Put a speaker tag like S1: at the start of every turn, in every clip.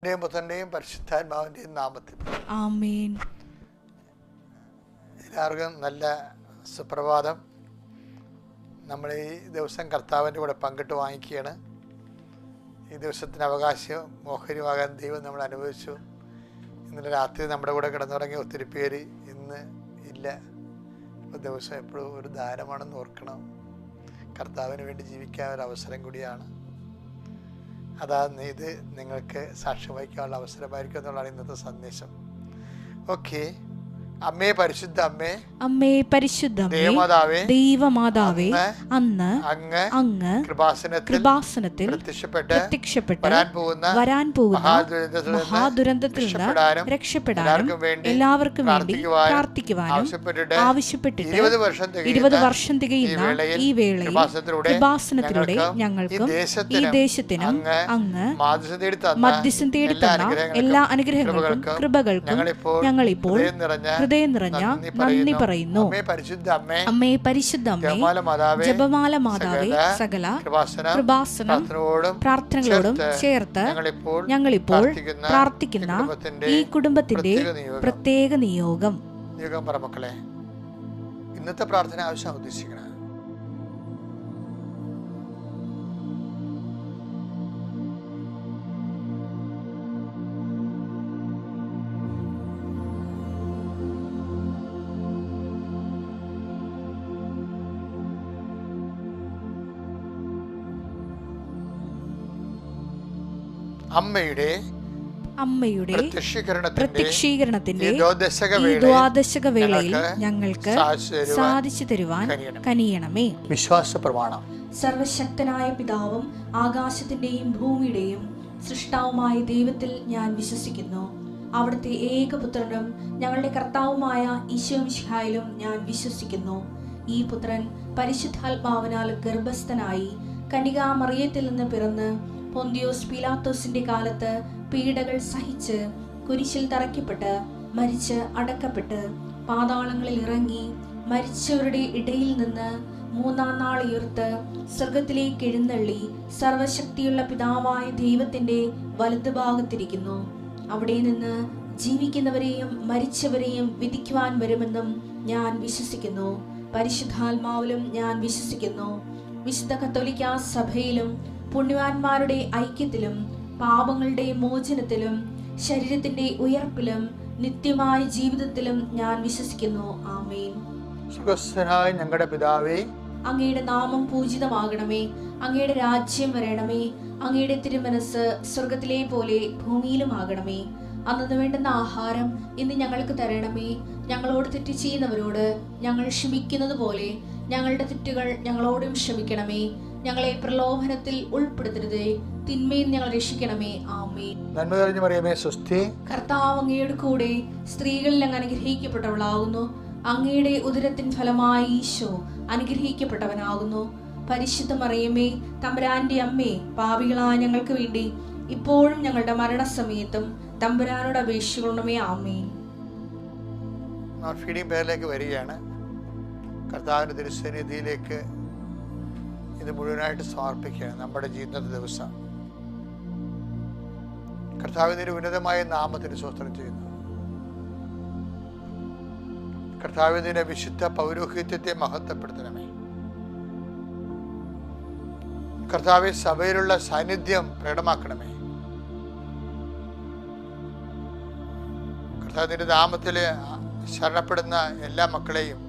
S1: പുത്രന്റെയും പരിശുദ്ധാത്മാവിന്റെയും നാമത്തിൽ
S2: ആമേൻ.
S1: എല്ലാവർക്കും നല്ല സുപ്രഭാതം. നമ്മൾ ഈ ദിവസം കർത്താവിൻ്റെ കൂടെ പങ്കിട്ട് വാങ്ങിക്കുകയാണ്. ഈ ദിവസത്തിന് അവകാശം മോഹനമാകാൻ ദൈവം നമ്മൾ അനുഭവിച്ചു. ഇന്നലെ രാത്രി നമ്മുടെ കൂടെ കിടന്നുറങ്ങിയ ഒത്തിരി പേര് ഇന്ന് ഇല്ല. ഇപ്പോൾ ദിവസം എപ്പോഴും ഒരു ദാനമാണെന്ന് ഓർക്കണം. കർത്താവിന് വേണ്ടി ജീവിക്കാൻ ഒരു അവസരം കൂടിയാണ്. ഇത് നിങ്ങൾക്ക് സാക്ഷ്യം വഹിക്കാനുള്ള അവസരമായിരിക്കും എന്നുള്ളതാണ് ഇന്നത്തെ സന്ദേശം. ഓക്കെ. അമ്മേ പരിശുദ്ധ അമ്മേ,
S2: അമ്മേ പരിശുദ്ധ
S1: ദേവമാതാവേ,
S2: ദൈവമാതാവേ, അന്ന് അങ്ങ്
S1: കൃപാസനത്തിൽ പ്രത്യക്ഷപ്പെട്ട് വരാൻ പോകുന്ന
S2: മഹാദുരന്തത്തിൽ നിന്ന് രക്ഷപ്പെടാനും എല്ലാവർക്കും വേണ്ടി പ്രാർത്ഥിക്കുവാനും ആവശ്യപ്പെട്ടിട്ട് 20 വർഷം തികയുന്ന ഈ വേളയിൽ കൃപാസനത്തിലൂടെ ഞങ്ങൾക്കും ഈ ദേശത്തിനും അങ്ങ് മധ്യസ്ഥം തേടി തന്ന എല്ലാ അനുഗ്രഹങ്ങൾക്കും കൃപകൾക്കും ഞങ്ങളിപ്പോൾ ഹൃദയം നിറഞ്ഞ നന്ദി പറയുന്നു. അമ്മേ പരിശുദ്ധ അമ്മേ, ജപമാല മാതാവേ, സകല കൃപാസനം പ്രാർത്ഥനകളോടും ചേർത്ത് ഞങ്ങളിപ്പോൾ പ്രാർത്ഥിക്കുന്ന ഈ കുടുംബത്തിന്റെ പ്രത്യേക നിയോഗം.
S1: മക്കളെ, ഇന്നത്തെ പ്രാർത്ഥന ആവശ്യം ഉദ്ദേശിക്കണം.
S2: അമ്മയുടെ പ്രത്യക്ഷീകരണത്തിന്റെ ഈ ദ്വാദശക വേളയിൽ ഞങ്ങൾക്ക് സാധിച്ചു തരുവാൻ കനിയണമേ.
S1: വിശ്വാസ പ്രമാണം.
S2: സർവശക്തനായ പിതാവും ആകാശത്തിന്റെയും ഭൂമിയുടെയും സൃഷ്ടാവുമായ ദൈവത്തിൽ ഞാൻ വിശ്വസിക്കുന്നു. അവിടുത്തെ ഏകപുത്രനും ഞങ്ങളുടെ കർത്താവുമായ ഈശോ മിശിഹായിലും ഞാൻ വിശ്വസിക്കുന്നു. ഈ പുത്രൻ പരിശുദ്ധാത്മാവിനാൽ ഗർഭസ്ഥനായി കന്യകാമറിയത്തിൽ നിന്ന് പിറന്ന് പൊന്തിയോസ് പീലാത്തോസിന്റെ കാലത്ത് പീഡകൾ സഹിച്ച് കുരിശിൽ തറയ്ക്കപ്പെട്ട് മരിച്ച് അടക്കപ്പെട്ട് പാതാളങ്ങളിൽ ഇറങ്ങി മരിച്ചവരുടെ ഇടയിൽ നിന്ന് 3-ാം നാൾ ഉയർത്ത് സ്വർഗത്തിലേക്ക് എഴുന്നള്ളി സർവശക്തിയുള്ള പിതാവായ ദൈവത്തിന്റെ വലതുഭാഗത്തിരിക്കുന്നു. അവിടെ നിന്ന് ജീവിക്കുന്നവരെയും മരിച്ചവരെയും വിധിക്കുവാൻ വരുമെന്നും ഞാൻ വിശ്വസിക്കുന്നു. പരിശുദ്ധാത്മാവിലും ഞാൻ വിശ്വസിക്കുന്നു. വിശുദ്ധ കത്തോലിക്കാ സഭയിലും പുണ്യവാന്മാരുടെ ഐക്യത്തിലും പാപങ്ങളുടെ മോചനത്തിലും ശരീരത്തിന്റെ ഉയർപ്പിലും നിത്യമായ ജീവിതത്തിലും ഞാൻ വിശ്വസിക്കുന്നു. ആമേൻ.
S1: സ്വർഗ്ഗസ്ഥനായ ഞങ്ങളുടെ പിതാവേ,
S2: അങ്ങയുടെ നാമം പൂജിതമാകണമേ. അങ്ങയുടെ രാജ്യം വരണമേ. അങ്ങയുടെ തിരുമനസ് സ്വർഗത്തിലെ പോലെ ഭൂമിയിലുമാകണമേ. അന്നു വേണ്ടുന്ന ആഹാരം ഇന്ന് ഞങ്ങൾക്ക് തരണമേ. ഞങ്ങളോട് തെറ്റ് ചെയ്യുന്നവരോട് ഞങ്ങൾ ക്ഷമിക്കുന്നത് പോലെ ഞങ്ങളുടെ തെറ്റുകൾ ഞങ്ങളോടും ക്ഷമിക്കണമേ. ഞങ്ങളെ പ്രലോഭനത്തിൽ ഉൾപ്പെടുത്തരുതേ, തിന്മയിൽ ഞങ്ങൾ രക്ഷിക്കണമേ. ആമേൻ.
S1: നന്മ നിറഞ്ഞ മറിയമേ, സ്വസ്തി.
S2: കർത്താവ് അങ്ങയുടെ കൂടെ സ്ത്രീകളിൽ അങ്ങ് അനുഗ്രഹിക്കപ്പെട്ടവളാകുന്നു. അങ്ങയുടെ ഉദരത്തിൻ ഫലമായി ഈശോ അനുഗ്രഹിക്കപ്പെട്ടവനാകുന്നു. പരിശുദ്ധ മറിയമേ, തമ്പുരാന്റെ അമ്മേ, പാപികളായ ഞങ്ങൾക്ക് വേണ്ടി ഇപ്പോഴും ഞങ്ങളുടെ മരണസമയത്തും തമ്പുരാനോട് അപേക്ഷിക്കണമേ. ആമേൻ.
S1: ഫീഡിംഗ് പേരിലേക്ക് വരികയാണ്. കർത്താവിൻ്റെ തിരുസന്നിധിയിലേക്ക് ഇത് മുഴുവനായിട്ട് സമർപ്പിക്കുകയാണ്. നമ്മുടെ ജീവിതത്തെ ദിവസം കർത്താവിന്റെ ഉന്നതമായ നാമത്തിന് സ്തോത്രം ചെയ്യുന്നു. കർത്താവിന്റെ വിശുദ്ധ പൗരോഹിത്യത്തെ മഹത്വപ്പെടുത്തണമേ. കർത്താവെ, സഭയിലുള്ള സാന്നിധ്യം പ്രകടമാക്കണമേ. കർത്താവിന്റെ നാമത്തിൽ ശരണപ്പെടുന്ന എല്ലാ മക്കളെയും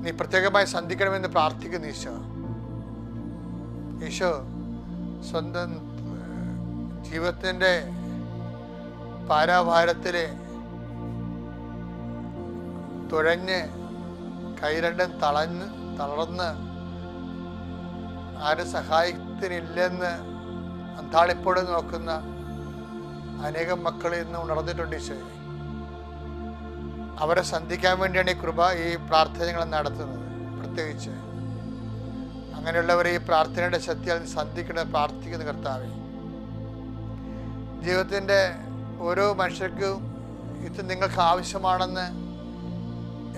S1: നീ പ്രത്യേകമായി സന്ധിക്കണമെന്ന് പ്രാർത്ഥിക്കുന്നു. ഈശോ സ്വന്തം ജീവിതത്തിൻ്റെ പാരാഭാരത്തിൽ തുഴഞ്ഞ് കൈരണ്ടും തളർന്ന് ആരും സഹായത്തിനില്ലെന്ന് അന്താളിപ്പോടെ നോക്കുന്ന അനേകം മക്കൾ ഇന്ന് ഉണർന്നിട്ടുണ്ട്. ഈശോ, അവരെ സന്ധിക്കാൻ വേണ്ടിയാണ് ഈ പ്രാർത്ഥനകൾ നടത്തുന്നത്. പ്രത്യേകിച്ച് അങ്ങനെയുള്ളവരെ ഈ പ്രാർത്ഥനയുടെ ശക്തിയാൽ സന്ധിക്കണം പ്രാർത്ഥിക്കുന്ന കർത്താവേ. ജീവിതത്തിൻ്റെ ഓരോ മനുഷ്യർക്കും ഇത് നിങ്ങൾക്ക് ആവശ്യമാണെന്ന്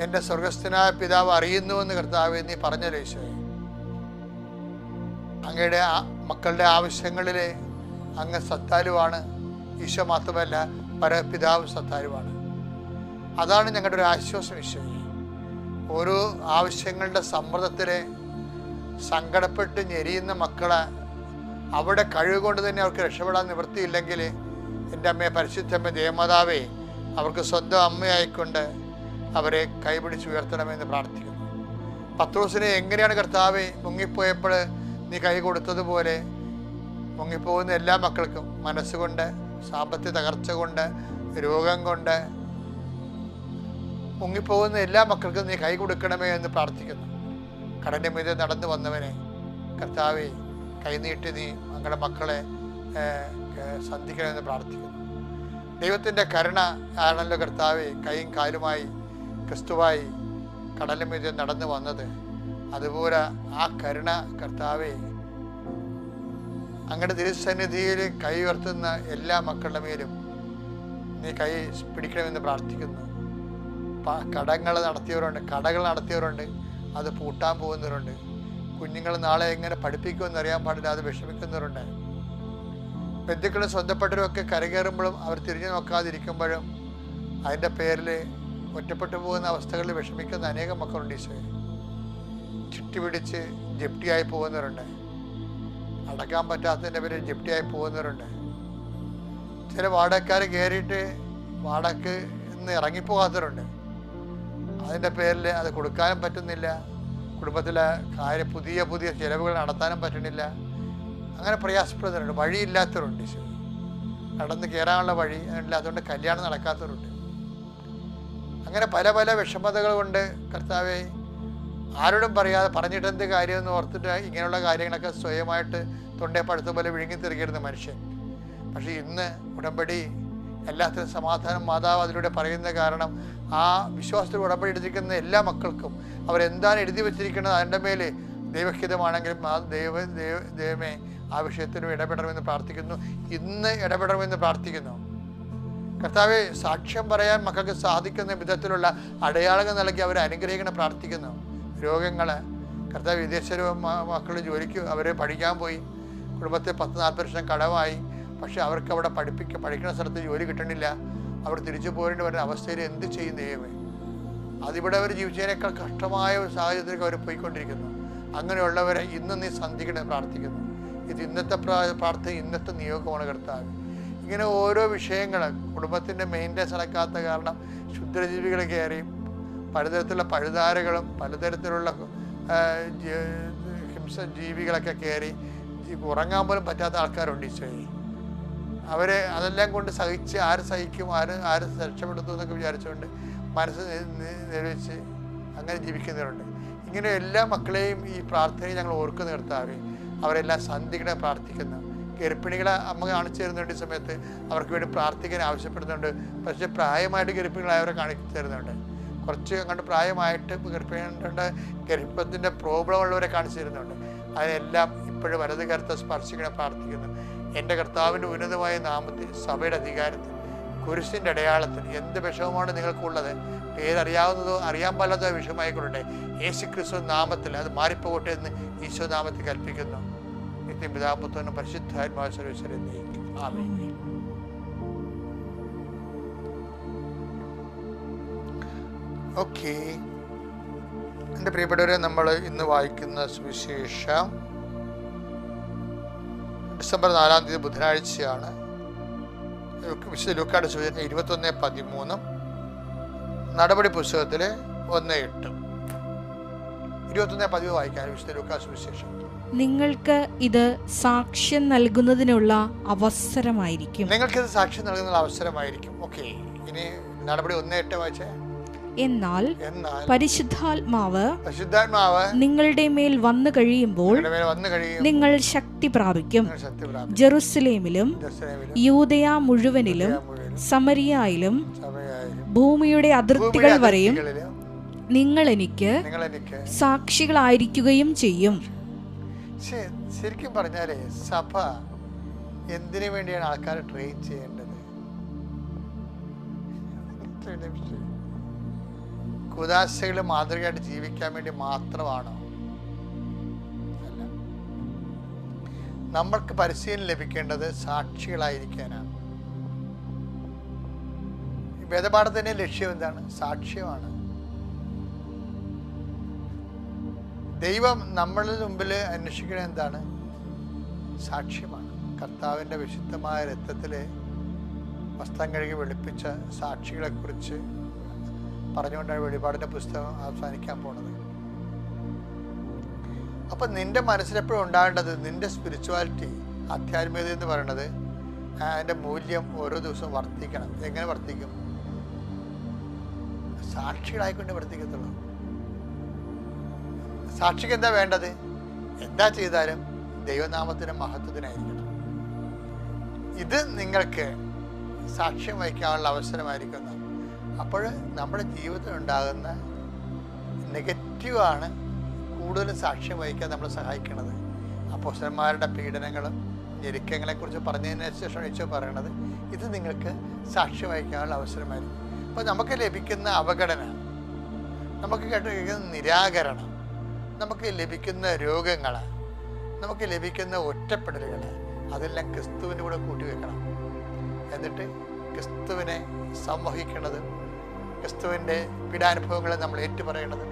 S1: എൻ്റെ സ്വർഗസ്ഥനായ പിതാവ് അറിയുന്നുവെന്ന് കർത്താവേ നീ പറഞ്ഞല്ലോ ഈശോയെ. അങ്ങയുടെ മക്കളുടെ ആവശ്യങ്ങളിൽ അങ്ങ് സത്താലുവാണ്. ഈശോ മാത്രമല്ല, പരപിതാവ് സത്താലുവാണ്. അതാണ് ഞങ്ങളുടെ ഒരു ആശ്വാസം ഈശോയെ. ഓരോ ആവശ്യങ്ങളുടെ സമ്മർദ്ദത്തിൽ സങ്കടപ്പെട്ട് ഞെരിയുന്ന മക്കളെ അവിടെ കഴിവുകൊണ്ട് തന്നെ അവർക്ക് രക്ഷപ്പെടാൻ നിവൃത്തിയില്ലെങ്കിൽ, എൻ്റെ അമ്മയെ പരിശുദ്ധമ്മ ദേവമാതാവേ, അവർക്ക് സ്വന്തം അമ്മയായിക്കൊണ്ട് അവരെ കൈപിടിച്ച് ഉയർത്തണമെന്ന് പ്രാർത്ഥിക്കുന്നു. പത്രോസിനെ എങ്ങനെയാണ് കർത്താവേ മുങ്ങിപ്പോയപ്പോൾ നീ കൈ കൊടുത്തതുപോലെ മുങ്ങിപ്പോകുന്ന എല്ലാ മക്കൾക്കും മനസ്സുകൊണ്ട്, സാമ്പത്തിക തകർച്ച കൊണ്ട്, രോഗം കൊണ്ട് മുങ്ങിപ്പോകുന്ന എല്ലാ മക്കൾക്കും നീ കൈ കൊടുക്കണമേ എന്ന് പ്രാർത്ഥിക്കുന്നു. കടലിൻ്റെ മീതെ നടന്നു വന്നവനെ കർത്താവേ കൈനീട്ടി നീ ഞങ്ങളുടെ മക്കളെ സന്ധിക്കണമെന്ന് പ്രാർത്ഥിക്കുന്നു. ദൈവത്തിൻ്റെ കരുണ ആണല്ലോ കർത്താവേ കൈയും കാലുമായി ക്രിസ്തുവായി കടലിൻ്റെ മീതെ നടന്നു വന്നത്. അതുപോലെ ആ കരുണ കർത്താവേ അങ്ങയുടെ തിരുസന്നിധിയിൽ കൈ ഉയർത്തുന്ന എല്ലാ മക്കളുടെ മേലും നീ കൈ പിടിക്കണമെന്ന് പ്രാർത്ഥിക്കുന്നു. കടകൾ നടത്തിയവരുണ്ട്, അത് പൂട്ടാൻ പോകുന്നവരുണ്ട്. കുഞ്ഞുങ്ങൾ നാളെ എങ്ങനെ പഠിപ്പിക്കുമെന്ന് അറിയാൻ പാടില്ല, അത് വിഷമിക്കുന്നവരുണ്ട്. ബന്ധുക്കളും സ്വന്തപ്പെട്ടവരൊക്കെ കരകയറുമ്പോഴും അവർ തിരിഞ്ഞു നോക്കാതിരിക്കുമ്പോഴും അതിൻ്റെ പേരിൽ ഒറ്റപ്പെട്ടു പോകുന്ന അവസ്ഥകളിൽ വിഷമിക്കുന്ന അനേകം മക്കളുണ്ട്. ഈശോയെ ചുറ്റിപിടിച്ച് ജപ്തിയായി പോകുന്നവരുണ്ട്, അടക്കാൻ പറ്റാത്തതിൻ്റെ പേരിൽ ജപ്തിയായി പോകുന്നവരുണ്ട്. ചില വാടകക്കാർ കയറിയിട്ട് വാടകയ്ക്ക് ഇന്ന് ഇറങ്ങിപ്പോകാത്തവരുണ്ട്. അതിൻ്റെ പേരിൽ അത് കൊടുക്കാനും പറ്റുന്നില്ല, കുടുംബത്തിലെ പുതിയ ചിലവുകൾ നടത്താനും പറ്റുന്നില്ല. അങ്ങനെ പ്രയാസപ്പെടുന്നവരുണ്ട്. വഴിയില്ലാത്തവരുണ്ട്. നടന്ന് കയറാനുള്ള വഴി ഇല്ലാത്തതുകൊണ്ട് കല്യാണം നടക്കാത്തവരുണ്ട്. അങ്ങനെ പല പല വിഷമതകൾ കൊണ്ട് കർത്താവെ ആരോടും പറയാതെ പറഞ്ഞിട്ട് എന്ത് കാര്യമെന്ന് ഓർത്തിട്ട് ഇങ്ങനെയുള്ള കാര്യങ്ങളൊക്കെ സ്വയമായിട്ട് തൊണ്ടേ പഴുത്ത പോലെ വിഴുങ്ങിത്തിരിക്കരുന്ന മനുഷ്യൻ. പക്ഷേ ഇന്ന് ഉടമ്പടി എല്ലാത്തിനും സമാധാനം മാതാവ് അതിലൂടെ പറയുന്ന കാരണം ആ വിശ്വാസത്തിൽ ഉടമ്പടി എടുത്തിരിക്കുന്ന എല്ലാ മക്കൾക്കും അവരെന്താണ് എഴുതി വച്ചിരിക്കുന്നത് അതിൻ്റെ മേലെ ദൈവഹിതമാണെങ്കിലും ആ ദൈവമേ ആ വിഷയത്തിനും ഇടപെടണമെന്ന് പ്രാർത്ഥിക്കുന്നു. ഇന്ന് ഇടപെടണമെന്ന് പ്രാർത്ഥിക്കുന്നു. കർത്താവെ സാക്ഷ്യം പറയാൻ മക്കൾക്ക് സാധിക്കുന്ന വിധത്തിലുള്ള അടയാളങ്ങൾ നൽകി അവരെ അനുഗ്രഹിക്കണം പ്രാർത്ഥിക്കുന്നു. രോഗങ്ങൾ കർത്താവ് വിദേശ മക്കൾ ജോലിക്ക് അവരെ പഠിക്കാൻ പോയി, കുടുംബത്തെ 10-40 വർഷം കടമായി. പക്ഷെ അവർക്ക് അവിടെ പഠിക്കുന്ന സ്ഥലത്ത് ജോലി കിട്ടണില്ല. അവർ തിരിച്ചു പോരേണ്ടി വരുന്ന അവസ്ഥയിൽ എന്ത് ചെയ്യും ദൈവമേ? അതിവിടെ അവർ ജീവിച്ചതിനേക്കാൾ കഷ്ടമായ ഒരു സാഹചര്യത്തിലേക്ക് അവർ പോയിക്കൊണ്ടിരിക്കുന്നു. അങ്ങനെയുള്ളവരെ ഇന്ന് നീ സന്ധിക്കണേ പ്രാർത്ഥിക്കുന്നു. ഇത് ഇന്നത്തെ പ്രാർത്ഥന, ഇന്നത്തെ നിയോഗമാണ് കർത്താവ്. ഇങ്ങനെ ഓരോ വിഷയങ്ങൾ കുടുംബത്തിൻ്റെ മെയിൻ്റെനൻസ് നടക്കാത്ത കാരണം ക്ഷുദ്രജീവികൾ കയറി പലതരത്തിലുള്ള പഴുതാരകളും പലതരത്തിലുള്ള ജീവികളൊക്കെ കയറി ഉറങ്ങാൻ പോലും പറ്റാത്ത ആൾക്കാരുണ്ട് ഈശോയെ. അവരെ അതെല്ലാം കൊണ്ട് സഹിച്ച് ആര് സഹിക്കും, ആര് രക്ഷപ്പെടുത്തും എന്നൊക്കെ വിചാരിച്ചുകൊണ്ട് മനസ്സ് നിലവിച്ച് അങ്ങനെ ജീവിക്കുന്നവരുണ്ട്. ഇങ്ങനെ എല്ലാ മക്കളെയും ഈ പ്രാർത്ഥനയിൽ ഞങ്ങൾ ഓർക്കുന്ന കർത്താവേ അവരെല്ലാം സന്ധികളെ പ്രാർത്ഥിക്കുന്നു. ഗർഭിണികളെ അമ്മ കാണിച്ചു തരുന്നുണ്ട്. ഈ സമയത്ത് അവർക്ക് വേണ്ടി പ്രാർത്ഥിക്കാൻ ആവശ്യപ്പെടുന്നുണ്ട്. പക്ഷേ പ്രായമായിട്ട് ഗർഭിണികളായവരെ കാണിച്ചു തരുന്നുണ്ട്. കുറച്ച് അങ്ങോട്ട് പ്രായമായിട്ട് ഗർഭിണികളുടെ ഗർഭത്തിൻ്റെ പ്രോബ്ലം ഉള്ളവരെ കാണിച്ചു തരുന്നുണ്ട്. അതിനെല്ലാം ഇപ്പോഴും വലത് കരത്തെ സ്പർശിക്കണേ പ്രാർത്ഥിക്കുന്നു. എൻ്റെ കർത്താവിൻ്റെ ഉന്നതമായ നാമത്തിൽ സഭയുടെ അധികാരത്തിൽ കുരിശിൻ്റെ അടയാളത്തിൽ എന്ത് വിഷമമാണ് നിങ്ങൾക്കുള്ളത്, പേരറിയാവുന്നതോ അറിയാൻ പാടാത്തതോ വിഷയമായിക്കൊള്ളട്ടെ, യേശു ക്രിസ്തു നാമത്തിൽ അത് മാറിപ്പോകട്ടെ എന്ന് ഈശോ നാമത്തിൽ കൽപ്പിക്കുന്നു. നിത്യം പിതാപുത്രനും പരിശുദ്ധാത്മാവ് സർവ്വീശ്വരൻ നയിക്കും. ആമേൻ. ഓക്കെ, എൻ്റെ പ്രിയപ്പെട്ടവരെ, നമ്മൾ ഇന്ന് വായിക്കുന്ന സുവിശേഷം ഡിസംബർ 4-ാം തീയതി ബുധനാഴ്ചയാണ്. വിശുദ്ധ ലൂക്കായുടെ സുവിശേഷം 21:13, നടപടി പുസ്തകത്തിലെ 1:8. 21:10 വായിക്കാൻ വിശുദ്ധ ലൂക്കാ സുവിശേഷം.
S3: നിങ്ങൾക്ക് ഇത് സാക്ഷ്യം നൽകുന്നതിനുള്ള അവസരമായിരിക്കും.
S1: നിങ്ങൾക്കിത് സാക്ഷ്യം നൽകുന്ന അവസരമായിരിക്കും. ഓക്കെ, ഇനി നടപടി 1:8 വായിച്ചേ.
S3: എന്നാൽ പരിശുദ്ധാത്മാവ്
S2: നിങ്ങളുടെ മേൽ വന്നു കഴിയുമ്പോൾ
S3: നിങ്ങൾ ശക്തി പ്രാപിക്കും. ജെറുസലേമിലും യൂദയ മുഴുവനിലും സമരിയയിലും ഭൂമിയുടെ അതിർത്തികൾ വരെയും നിങ്ങൾ എനിക്ക് സാക്ഷികളായിരിക്കുകയും ചെയ്യും.
S1: ശരിക്കും പറഞ്ഞാലേ സഭ എന്തിനു വേണ്ടിയാണ് ആൾക്കാരെ ട്രെയിൻ ചെയ്യേണ്ടത്? കുദാശകൾ മാതൃകയായിട്ട് ജീവിക്കാൻ വേണ്ടി മാത്രമാണോ? അല്ല. നമ്മൾക്ക് പരിശീലനം ലഭിക്കേണ്ടത് സാക്ഷികളായിരിക്കാനാണ്. വേദപാഠത്തിൻ്റെ ലക്ഷ്യം എന്താണ്? സാക്ഷ്യമാണ്. ദൈവം നമ്മളുടെ മുമ്പിൽ അന്വേഷിക്കുന്നത് എന്താണ്? സാക്ഷ്യമാണ്. കർത്താവിൻ്റെ വിശുദ്ധമായ രക്തത്തിലെ വസ്ത്രം കഴുകി വെളുപ്പിച്ച സാക്ഷികളെക്കുറിച്ച് പറഞ്ഞുകൊണ്ടാണ് വെളിപാടിൻ്റെ പുസ്തകം അവസാനിക്കാൻ പോണത്. അപ്പം നിന്റെ മനസ്സിലെപ്പോഴും ഉണ്ടാകേണ്ടത് നിന്റെ സ്പിരിച്വാലിറ്റി, ആധ്യാത്മികത എന്ന് പറയുന്നത് അതിൻ്റെ മൂല്യം ഓരോ ദിവസവും വർദ്ധിക്കണം. എങ്ങനെ വർദ്ധിക്കും? സാക്ഷികളായിക്കൊണ്ട് വർദ്ധിക്കത്തുള്ളൂ. സാക്ഷിക്ക് എന്താ വേണ്ടത്? എന്താ ചെയ്താലും ദൈവനാമത്തിൻ്റെ മഹത്വത്തിനായിരിക്കണം. ഇത് നിങ്ങൾക്ക് സാക്ഷ്യം വഹിക്കാനുള്ള അവസരമായിരിക്കുന്ന. അപ്പോൾ നമ്മുടെ ജീവിതത്തിൽ ഉണ്ടാകുന്ന നെഗറ്റീവാണ് കൂടുതലും സാക്ഷ്യം വഹിക്കാൻ നമ്മളെ സഹായിക്കുന്നത്. അപ്പോസ്തലന്മാരുടെ പീഡനങ്ങളും ഞെരുക്കങ്ങളെക്കുറിച്ച് പറഞ്ഞതിന് ശേഷം ഈശോ പറയണത് ഇത് നിങ്ങൾക്ക് സാക്ഷ്യം വഹിക്കാനുള്ള അവസരമായിരിക്കും. അപ്പോൾ നമുക്ക് ലഭിക്കുന്ന അവഗണന, നമുക്ക് കേട്ടിരിക്കുന്ന നിരാകരണം, നമുക്ക് ലഭിക്കുന്ന രോഗങ്ങൾ, നമുക്ക് ലഭിക്കുന്ന ഒറ്റപ്പെടലുകൾ, അതെല്ലാം ക്രിസ്തുവിൻ്റെ കൂടെ കൂട്ടിവെക്കണം. എന്നിട്ട് ക്രിസ്തുവിനെ സംവഹിക്കുന്നതും ക്രിസ്തുവിൻ്റെ പീഡാനുഭവങ്ങളെ നമ്മൾ ഏറ്റുപറയണതും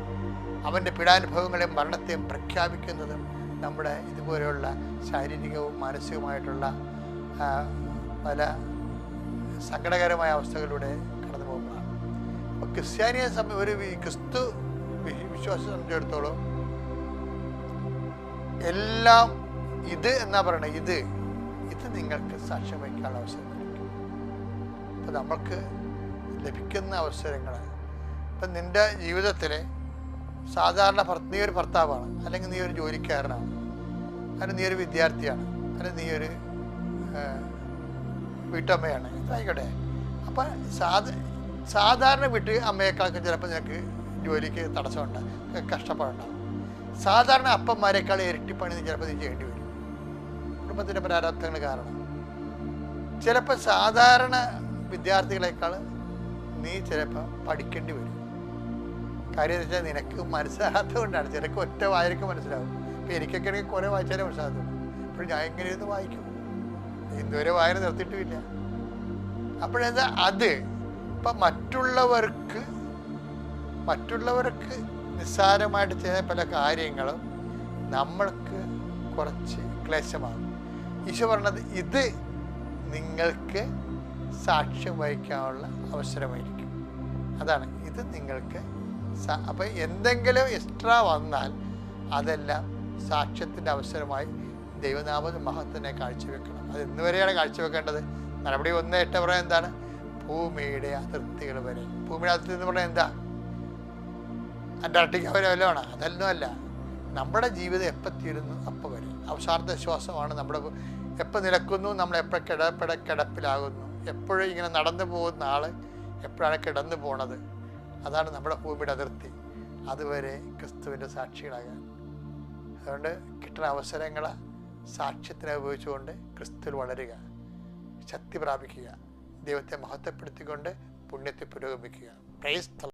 S1: അവൻ്റെ പീഡാനുഭവങ്ങളെയും മരണത്തെയും പ്രഖ്യാപിക്കുന്നതും നമ്മുടെ ഇതുപോലെയുള്ള ശാരീരികവും മാനസികവുമായിട്ടുള്ള പല സങ്കടകരമായ അവസ്ഥകളിലൂടെ കടന്നു പോകുന്നതാണ്. അപ്പോൾ ക്രിസ്ത്യാനിയെ ഒരു ക്രിസ്തു വിശ്വാസം സംബന്ധിച്ചിടത്തോളം എല്ലാം ഇത് എന്നാ പറയണത്, ഇത് നിങ്ങൾക്ക് സാക്ഷ്യം വഹിക്കാനുള്ള അവസരം ലഭിക്കും. അപ്പം നമ്മൾക്ക് ലഭിക്കുന്ന അവസരങ്ങൾ, ഇപ്പം നിൻ്റെ ജീവിതത്തിലെ സാധാരണ നീ ഒരു ഭർത്താവാണ്, അല്ലെങ്കിൽ നീ ഒരു ജോലിക്കാരനാണ്, അല്ലെങ്കിൽ നീ ഒരു വിദ്യാർത്ഥിയാണ്, അല്ലെങ്കിൽ നീ ഒരു വീട്ടമ്മയാണ്, ഇതായിക്കോട്ടെ. അപ്പം സാധാരണ വീട്ടിൽ അമ്മയെക്കാളൊക്കെ ചിലപ്പോൾ നിനക്ക് ജോലിക്ക് തടസ്സമുണ്ടാകും, കഷ്ടപ്പാടുണ്ടാകും. സാധാരണ അപ്പന്മാരെക്കാൾ ഇരട്ടിപ്പണി ചിലപ്പോൾ നീ ചെയ്യേണ്ടി വരും, കുടുംബത്തിൻ്റെ പ്രാരാബ്ധങ്ങൾ കാരണം. ചിലപ്പോൾ സാധാരണ വിദ്യാർത്ഥികളെക്കാൾ നീ ചിലപ്പോൾ പഠിക്കേണ്ടി വരും. കാര്യം എന്ന് വെച്ചാൽ നിനക്ക് മനസ്സിലാകാത്തത് കൊണ്ടാണ്. ചിലക്ക് ഒറ്റ വായനക്ക് മനസ്സിലാവും. ഇപ്പം എനിക്കൊക്കെ ആണെങ്കിൽ കുറേ വായിച്ചാലേ മനസ്സിലാകത്തുള്ളൂ. അപ്പോൾ ഞാൻ എങ്ങനെ ഇരുന്ന് വായിക്കും? ഇതുവരെ വായന നിർത്തിയിട്ടുമില്ല. അപ്പോഴെന്താ അത് ഇപ്പം മറ്റുള്ളവർക്ക് നിസ്സാരമായിട്ട് ചെയ്യുന്ന പല കാര്യങ്ങളും നമ്മൾക്ക് കുറച്ച് ക്ലേശമാകും. ഈശോ പറഞ്ഞത് ഇത് നിങ്ങൾക്ക് സാക്ഷ്യം വഹിക്കാനുള്ള അവസരമായിരിക്കും. അതാണ് ഇത് നിങ്ങൾക്ക്. അപ്പം എന്തെങ്കിലും എക്സ്ട്രാ വന്നാൽ അതെല്ലാം സാക്ഷ്യത്തിൻ്റെ അവസരമായി ദൈവനാമ മഹത്വത്തിനെ കാഴ്ചവെക്കണം. അത് ഇന്ന് വരെയാണ് കാഴ്ചവെക്കേണ്ടത്. നടപടി 1:8 പറയാൻ എന്താണ്? ഭൂമിയുടെ അതിർത്തികൾ വരെ. ഭൂമിയുടെ അതിർത്തി എന്ന് പറഞ്ഞാൽ എന്താ? അന്റാർട്ടിക്ക വരെ വല്ലതാണ്? അതൊന്നും അല്ല. നമ്മുടെ ജീവിതം എപ്പോൾ തീരുന്നു അപ്പോൾ വരെ. അവസാനത്തെ ശ്വാസമാണ് നമ്മുടെ. എപ്പോൾ നിലക്കുന്നു, നമ്മൾ എപ്പോൾ കിടപ്പിലാകുന്നു, എപ്പോഴും ഇങ്ങനെ നടന്നു പോകുന്ന ആൾ എപ്പോഴാണ് കിടന്നു പോണത്, അതാണ് നമ്മുടെ ഭൂമിയുടെ അതിർത്തി. അതുവരെ ക്രിസ്തുവിൻ്റെ സാക്ഷികളാകാൻ. അതുകൊണ്ട് കിട്ടുന്ന അവസരങ്ങളെ സാക്ഷ്യത്തിനെ ഉപയോഗിച്ചുകൊണ്ട് ക്രിസ്തുവിൽ വളരുക, ശക്തി പ്രാപിക്കുക, ദൈവത്തെ മഹത്വപ്പെടുത്തിക്കൊണ്ട് പുണ്യത്തെ പുരോഗമിക്കുക. പ്രൈസ്